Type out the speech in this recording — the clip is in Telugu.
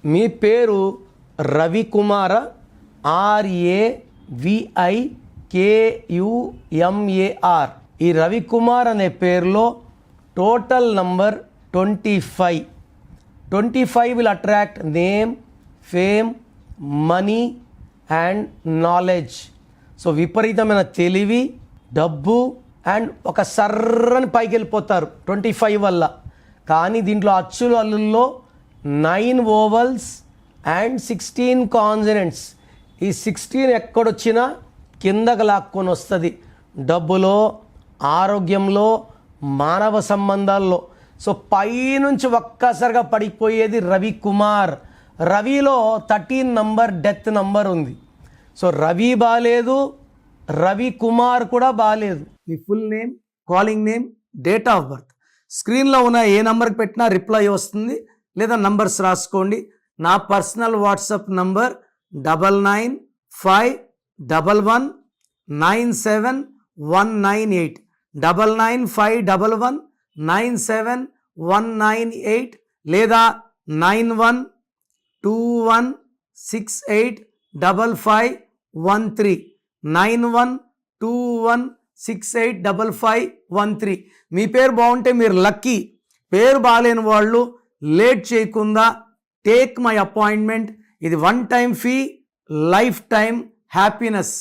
మీ పేరు రవికుమార? RAVIKUMAR. ఈ రవికుమార్ అనే పేరులో total number 25. 25 will attract name, fame, money and knowledge. So విపరీతమైన తెలివి, డబ్బు అండ్ ఒక సర్రని పైకి వెళ్ళిపోతారు 25 వల్ల. కానీ దీంట్లో అచ్చులు అల్లుల్లో 9 ఓవల్స్ అండ్ 16 కాన్సనెంట్స్. ఈ 16 ఎక్కడొచ్చినా కిందకు లాక్కొని వస్తుంది. డబ్బులో, ఆరోగ్యంలో, మానవ సంబంధాల్లో. సో పైనుంచి ఒక్కసారిగా పడిపోయేది రవికుమార్. రవిలో 13 నంబర్ డెత్ నంబర్ ఉంది. సో రవి బాలేదు, రవికుమార్ కూడా బాలేదు. మీ full name, calling name, date of birth స్క్రీన్లో ఉన్న ఏ నంబర్కి పెట్టినా రిప్లై వస్తుంది, లేదా నంబర్స్ రాసుకోండి. నా పర్సనల్ వాట్సాప్ నంబర్ 9951197198 9951197198 లేదా 9121685513 9121685513. మీ పేరు బాగుంటే మీరు లక్కీ. పేరు బాగాలేని వాళ్ళు లేట్ చేయకుండా టేక్ మై అపాయింట్మెంట్. ఇది 1 time fee, life time happiness.